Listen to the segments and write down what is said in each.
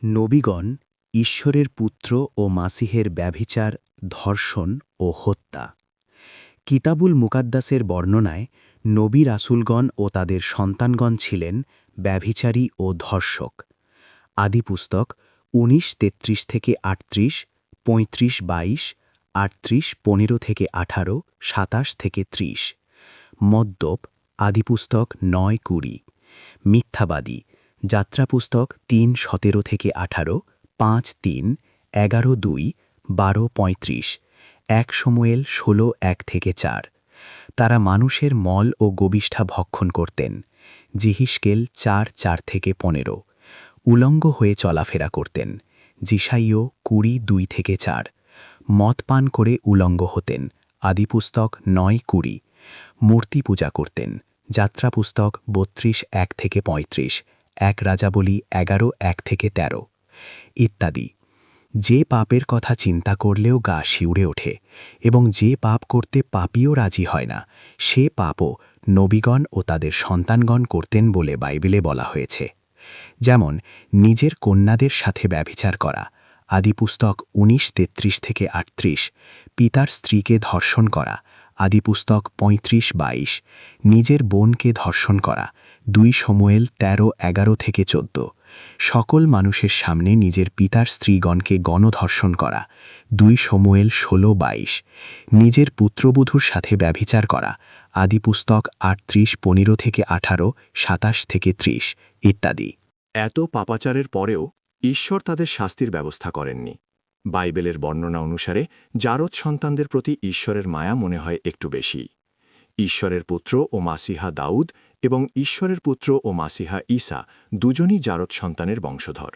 নবীগণ ঈশ্বরের পুত্র ও মাসিহের ব্যভিচার, ধর্ষণ ও হত্যা। কিতাবুল মুকাদ্দাসের বর্ণনায় নবী রাসূলগণ ও তাদের সন্তানগণ ছিলেন ব্যভিচারী ও ধর্ষক। আদিপুস্তক 19:33-38, 35-22, 38-15-18, 27-30। মদ্যপ আদিপুস্তক 9-20। মিথ্যাবাদী যাত্রাপুস্তক 3:17-18, 5:3, 11:2, 12:35, 1 শমূয়েল 16:1-4। তারা মানুষের মল ও গোবিষ্ঠা ভক্ষণ করতেন। জিহিশকেল 4:4-15। উলঙ্গ হয়ে চলাফেরা করতেন। জিসাইয় 20:2-4। মদ পান করে উলঙ্গ হতেন। আদিপুস্তক 9:20। মূর্তি পূজা করতেন। যাত্রাপুস্তক 32:1-35, 1 রাজাবলী 11:1-13 ইত্যাদি। যে পাপের কথা চিন্তা করলেও গা শিউরে ওঠে এবং যে পাপ করতে পাপীও রাজি হয় না, সে পাপও নবীগণ ও তাদের সন্তানগণ করতেন বলে বাইবেলে বলা হয়েছে। যেমন নিজের কন্যাদের সাথে ব্যভিচার করা, আদিপুস্তক 19:33-38, পিতার স্ত্রীকে ধর্ষণ করা, আদিপুস্তক 35:22, নিজের বোনকে ধর্ষণ করা, 2 শমূয়েল 13:11-14, সকল মানুষের সামনে নিজের পিতার স্ত্রীগণকে গণধর্ষণ করা, 2 শমূয়েল 16:22, নিজের পুত্রবধূর সাথে ব্যভিচার করা, আদিপুস্তক 38:15-18, 27-30 ইত্যাদি। এত পাপাচারের পরেও ঈশ্বর তাদের শাস্তির ব্যবস্থা করেননি। বাইবেলের বর্ণনা অনুসারে জারদ সন্তানদের প্রতি ঈশ্বরের মায়া মনে হয় একটু বেশি। ঈশ্বরের পুত্র ও মাসিহা দাউদ এবং ঈশ্বরের পুত্র ও মাসিহা ঈসা দুজনই জারদ সন্তানের বংশধর।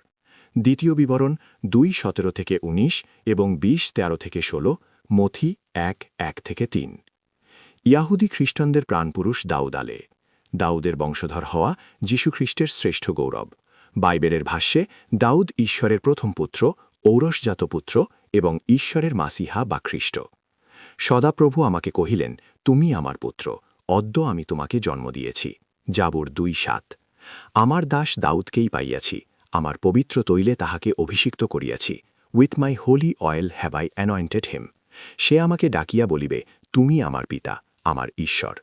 দ্বিতীয় বিবরণ 2:17-19 এবং 20:13-16, মথি 1:1-3। ইয়াহুদি খ্রিস্টানদের প্রাণপুরুষ দাউদ আলে। দাউদের বংশধর হওয়া যীশুখ্রিস্টের শ্রেষ্ঠ গৌরব। বাইবেলের ভাষ্যে দাউদ ঈশ্বরের প্রথম পুত্র, ঔরসজাত পুত্র এবং ঈশ্বরের মাসিহা বা খ্রিস্ট। সদাপ্রভু আমাকে কহিলেন, তুমি আমার পুত্র, অদ্য আমি তোমাকে জন্ম দিয়েছি। জাবুর 2:7। আমার দাস দাউদকেই পাইয়াছি, আমার পবিত্র তৈলে তাহাকে অভিষিক্ত করিয়াছি। With my holy oil have I anointed him. সে আমাকে ডাকিয়া বলিবে, তুমি আমার পিতা, আমার ঈশ্বর।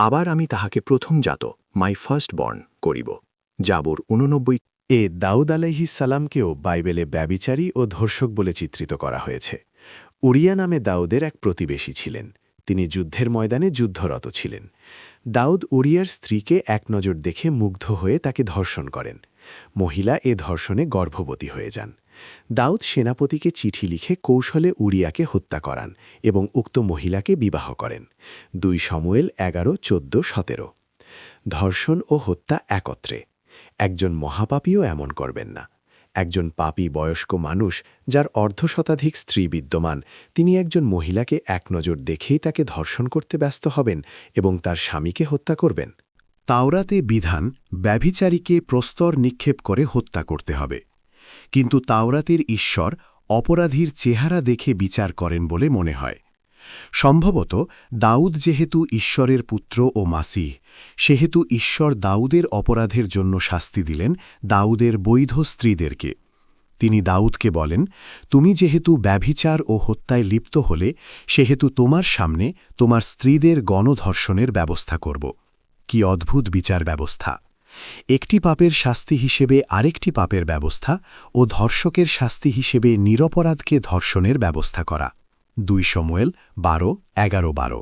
আবার আমি তাহাকে প্রথমজাত, মাই ফার্স্ট বর্ন করিব। জাবুর 89। দাউদ আলাইহিস সালামকেও বাইবেলে ব্যভিচারী ও ধর্ষক বলে চিত্রিত করা হয়েছে। উরিয়া নামে দাউদের এক প্রতিবেশী ছিলেন। তিনি যুদ্ধের ময়দানে যুদ্ধরত ছিলেন। দাউদ উরিয়ার স্ত্রীকে এক নজর দেখে মুগ্ধ হয়ে তাকে ধর্ষণ করেন। মহিলা এ ধর্ষণে গর্ভবতী হয়ে যান। দাউদ সেনাপতিকে চিঠি লিখে কৌশলে উরিয়াকে হত্যা করান এবং উক্ত মহিলাকে বিবাহ করেন। 2 শমূয়েল 11:14-17। ধর্ষণ ও হত্যা একত্রে। একজন মহাপাপীও এমন করবেন না। একজন পাপী বয়স্ক মানুষ যার অর্ধশতাধিক স্ত্রী বিদ্যমান, তিনি একজন মহিলাকে এক নজর দেখেই তাকে ধর্ষণ করতে ব্যস্ত হবেন এবং তার স্বামীকে হত্যা করবেন। তাওরাতে বিধান ব্যভিচারীকে প্রস্তর নিক্ষেপ করে হত্যা করতে হবে, কিন্তু তাওরাতের ঈশ্বর অপরাধীর চেহারা দেখে বিচার করেন বলে মনে হয়। সম্ভবত দাউদ যেহেতু ঈশ্বরের পুত্র ও মাসিহ, সেহেতু ঈশ্বর দাউদের অপরাধের জন্য শাস্তি দিলেন দাউদের বৈধ স্ত্রীদেরকে। তিনি দাউদকে বলেন, তুমি যেহেতু ব্যভিচার ও হত্যায় লিপ্ত হলে, সেহেতু তোমার সামনে তোমার স্ত্রীদের গণধর্ষণের ব্যবস্থা করব। কি অদ্ভুত বিচার ব্যবস্থা! একটি পাপের শাস্তি হিসেবে আরেকটি পাপের ব্যবস্থা ও ধর্ষকের শাস্তি হিসেবে নিরপরাধকে ধর্ষণের ব্যবস্থা করা। 2 শমূয়েল 12:11-12।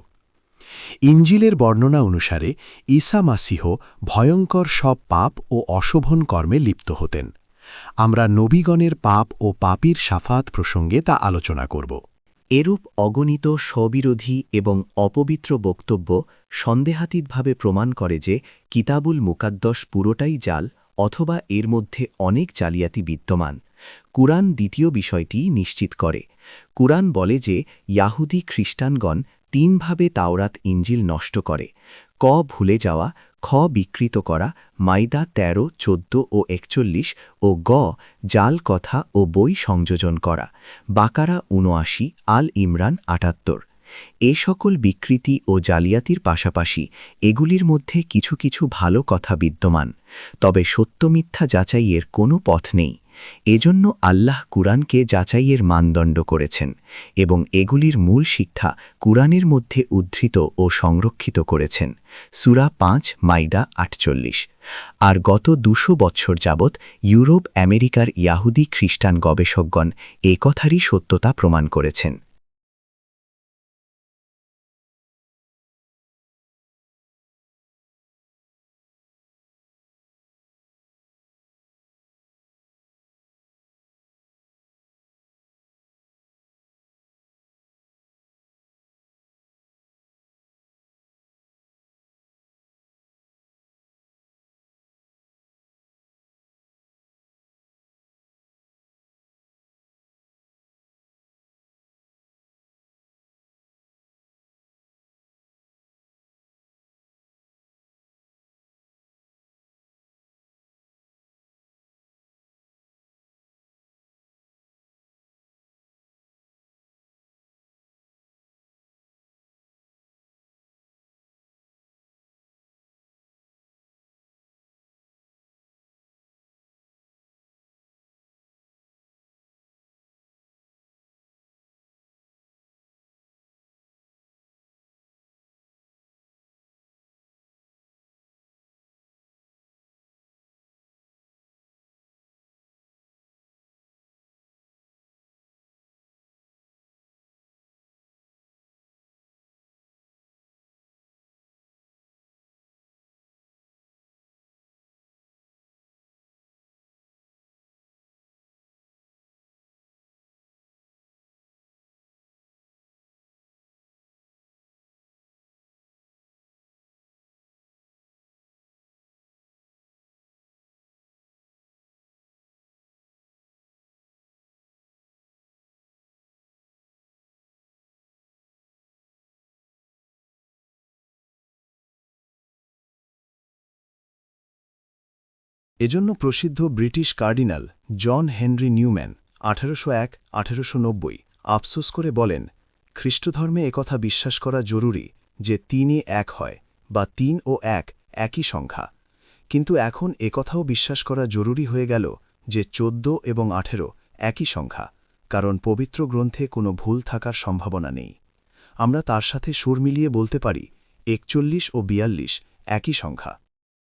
ইঞ্জিলের বর্ণনা অনুসারে ঈসা মাসিহ ভয়ঙ্কর সব পাপ ও অশোভন কর্মে লিপ্ত হতেন। আমরা নবীগণের পাপ ও পাপীর শাফাত প্রসঙ্গে তা আলোচনা করব। এরূপ অগণিত স্ববিরোধী এবং অপবিত্র বক্তব্য সন্দেহাতীতভাবে প্রমাণ করে যে কিতাবুল মুকাদ্দস পুরোটাই জাল অথবা এর মধ্যে অনেক জালিয়াতি বিদ্যমান। কুরআন দ্বিতীয় বিষয়টি নিশ্চিত করে। কুরআন বলে যে ইয়াহুদি খ্রিস্টানগণ 3 ভাবে তাওরাত ইঞ্জিল নষ্ট করে: ক ভুলে যাওয়া, খ বিকৃত করা, মাইদা 13, 14 ও 41, ও গ জাল কথা ও বই সংযোজন করা, বাকারা 79, আল ইমরান 78। এ সকল বিকৃতি ও জালিয়াতির পাশাপাশি এগুলির মধ্যে কিছু কিছু ভালো কথা বিদ্যমান, তবে সত্য মিথ্যা যাচাইয়ের কোনো পথ নেই। এজন্য আল্লাহ কুরআনকে যাচাইয়ের মানদণ্ড করেছেন এবং এগুলির মূল শিক্ষা কুরআনের মধ্যে উদ্ধৃত ও সংরক্ষিত করেছেন। সূরা ৫ মাইদা ৪৮। আর গত ২০০ বছর যাবৎ ইউরোপ আমেরিকার ইয়াহুদি খ্রিস্টান গবেষকগণ এ কথারই সত্যতা প্রমাণ করেছেন। এজন্য প্রসিদ্ধ British cardinal John Henry Newman ১৮০১-১৮৯০ আফসোস করে বলেন, খ্রিস্টধর্মে একথা বিশ্বাস করা জরুরি যে ৩ই এক হয় বা ৩ ও ১ একই সংখ্যা, কিন্তু এখন একথাও বিশ্বাস করা জরুরি হয়ে গেল যে ১৪ এবং ১৮ একই সংখ্যা, কারণ পবিত্র গ্রন্থে কোনো ভুল থাকার সম্ভাবনা নেই। আমরা তার সাথে সুর মিলিয়ে বলতে পারি ৪১ ও ৪২ একই সংখ্যা।